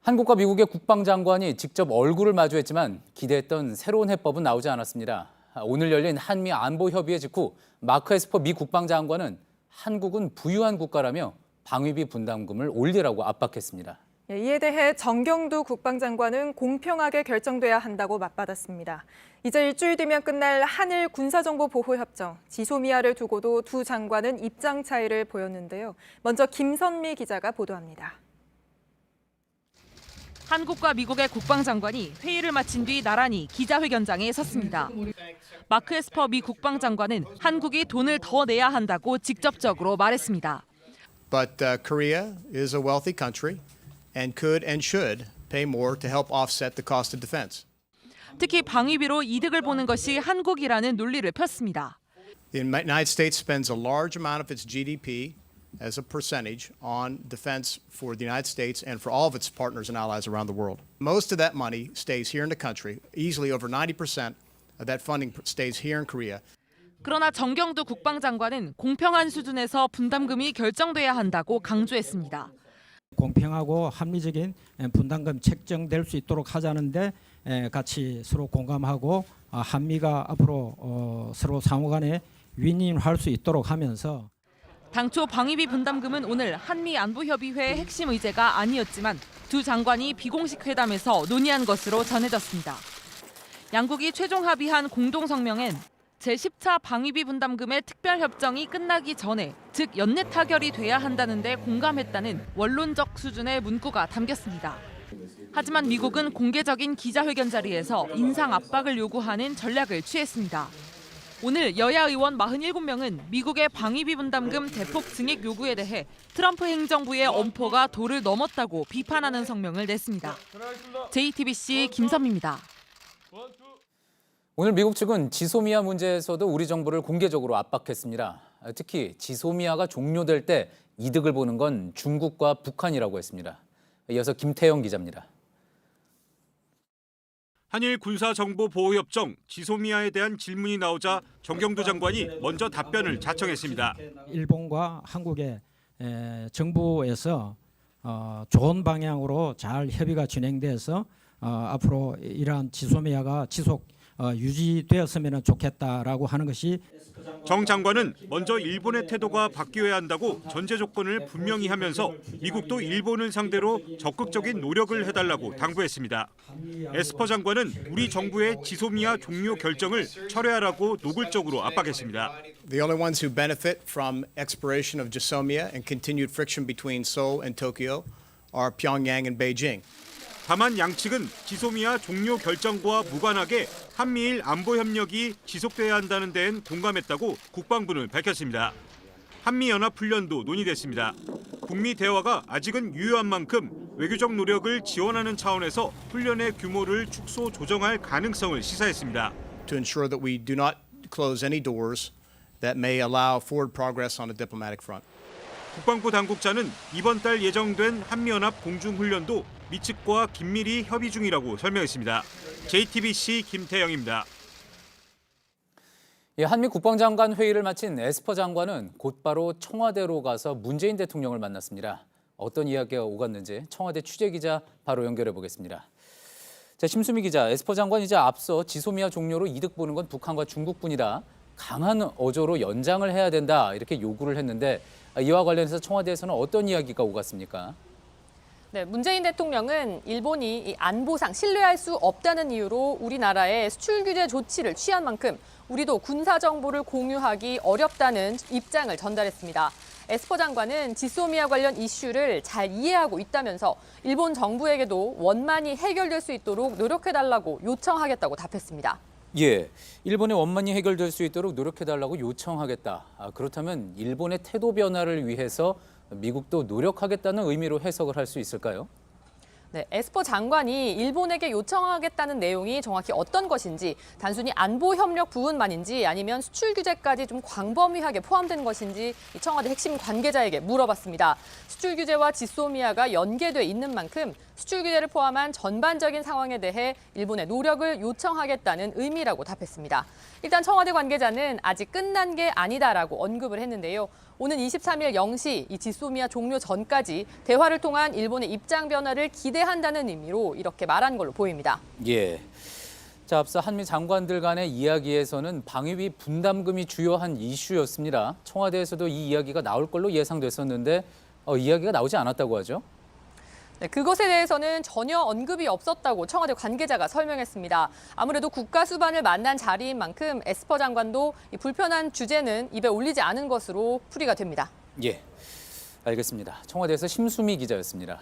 한국과 미국의 국방장관이 직접 얼굴을 마주했지만 기대했던 새로운 해법은 나오지 않았습니다. 오늘 열린 한미 안보협의회 직후 마크 에스퍼 미 국방장관은 한국은 부유한 국가라며 방위비 분담금을 올리라고 압박했습니다. 이에 대해 정경두 국방장관은 공평하게 결정돼야 한다고 맞받았습니다. 이제 일주일 뒤면 끝날 한일 군사정보보호협정, 지소미아를 두고도 두 장관은 입장 차이를 보였는데요. 먼저 김선미 기자가 보도합니다. 한국과 미국의 국방장관이 회의를 마친 뒤 나란히 기자회견장에 섰습니다. 마크 에스퍼 미 국방장관은 한국이 돈을 더 내야 한다고 직접적으로 말했습니다. But Korea is a wealthy country and could and should pay more to help offset the cost of defense. 특히 방위비로 이득을 보는 것이 한국이라는 논리를 폈습니다. The United States spends a large amount of its GDP as a percentage on defense for the United States and for all of its partners and allies around the world. Most of that money stays here in the country. Easily over 90% of that funding stays here in Korea. 그러나 정경두 국방장관은 공평한 수준에서 분담금이 결정돼야 한다고 강조했습니다. 공평하고 합리적인 분담금 책정될 수 있도록 하자는데 같이 서로 공감하고 한미가 앞으로 서로 상호간에 윈윈할 수 있도록 하면서 당초 방위비 분담금은 오늘 한미 안보협의회의 핵심 의제가 아니었지만 두 장관이 비공식 회담에서 논의한 것으로 전해졌습니다. 양국이 최종 합의한 공동성명엔 제10차 방위비 분담금의 특별협정이 끝나기 전에, 즉 연내 타결이 돼야 한다는 데 공감했다는 원론적 수준의 문구가 담겼습니다. 하지만 미국은 공개적인 기자회견 자리에서 인상 압박을 요구하는 전략을 취했습니다. 오늘 여야 의원 47명은 미국의 방위비 분담금 대폭 증액 요구에 대해 트럼프 행정부의 엄포가 도를 넘었다고 비판하는 성명을 냈습니다. JTBC 김선미입니다. 오늘 미국 측은 지소미아 문제에서도 우리 정부를 공개적으로 압박했습니다. 특히 지소미아가 종료될 때 이득을 보는 건 중국과 북한이라고 했습니다. 이어서 김태영 기자입니다. 한일 군사정보보호협정 지소미아에 대한 질문이 나오자 정경두 장관이 먼저 답변을 자청했습니다. 일본과 한국의 정부에서 좋은 방향으로 잘 협의가 진행돼서 앞으로 이러한 지소미아가 지속 유지되었으면 좋겠다라고 하는 것이 정 장관은 먼저 일본의 태도가 바뀌어야 한다고 전제 조건을 분명히 하면서 미국도 일본을 상대로 적극적인 노력을 해달라고 당부했습니다. 에스퍼 장관은 우리 정부의 지소미아 종료 결정을 철회하라고 노골적으로 압박했습니다. The only ones who benefit from expiration of Jisomia and continued friction between Seoul and Tokyo are Pyongyang and Beijing. 다만 양측은 지소미아 종료 결정과 무관하게 한미일 안보 협력이 지속돼야 한다는 데엔 공감했다고 국방부는 밝혔습니다. 한미연합훈련도 논의됐습니다. 북미 대화가 아직은 유효한 만큼 외교적 노력을 지원하는 차원에서 훈련의 규모를 축소 조정할 가능성을 시사했습니다. To ensure that we do not close any doors that may allow forward progress on the diplomatic front. 국방부 당국자는 이번 달 예정된 한미연합 공중훈련도 미 측과 긴밀히 협의 중이라고 설명했습니다. JTBC 김태영입니다. 한미 국방장관 회의를 마친 에스퍼 장관은 곧바로 청와대로 가서 문재인 대통령을 만났습니다. 어떤 이야기가 오갔는지 청와대 취재기자 바로 연결해 보겠습니다. 자, 심수미 기자, 에스퍼 장관이 이제 앞서 지소미아 종료로 이득 보는 건 북한과 중국뿐이다. 강한 어조로 연장을 해야 된다 이렇게 요구를 했는데 이와 관련해서 청와대에서는 어떤 이야기가 오갔습니까? 네, 문재인 대통령은 일본이 이 안보상 신뢰할 수 없다는 이유로 우리나라에 수출 규제 조치를 취한 만큼 우리도 군사 정보를 공유하기 어렵다는 입장을 전달했습니다. 에스퍼 장관은 지소미아 관련 이슈를 잘 이해하고 있다면서 일본 정부에게도 원만히 해결될 수 있도록 노력해달라고 요청하겠다고 답했습니다. 예, 일본의 원만히 해결될 수 있도록 노력해달라고 요청하겠다. 그렇다면 일본의 태도 변화를 위해서 미국도 노력하겠다는 의미로 해석을 할 수 있을까요? 네, 에스퍼 장관이 일본에게 요청하겠다는 내용이 정확히 어떤 것인지, 단순히 안보 협력 부분만인지 아니면 수출 규제까지 좀 광범위하게 포함된 것인지 청와대 핵심 관계자에게 물어봤습니다. 수출 규제와 지소미아가 연계돼 있는 만큼 수출 규제를 포함한 전반적인 상황에 대해 일본의 노력을 요청하겠다는 의미라고 답했습니다. 일단 청와대 관계자는 아직 끝난 게 아니다라고 언급을 했는데요. 오는 23일 0시 이 지소미아 종료 전까지 대화를 통한 일본의 입장 변화를 기대한다는 의미로 이렇게 말한 걸로 보입니다. 예. 자, 앞서 한미 장관들 간의 이야기에서는 방위비 분담금이 주요한 이슈였습니다. 청와대에서도 이 이야기가 나올 걸로 예상됐었는데 이야기가 나오지 않았다고 하죠. 네, 그것에 대해서는 전혀 언급이 없었다고 청와대 관계자가 설명했습니다. 아무래도 국가 수반을 만난 자리인 만큼 에스퍼 장관도 이 불편한 주제는 입에 올리지 않은 것으로 풀이가 됩니다. 예, 알겠습니다. 청와대에서 심수미 기자였습니다.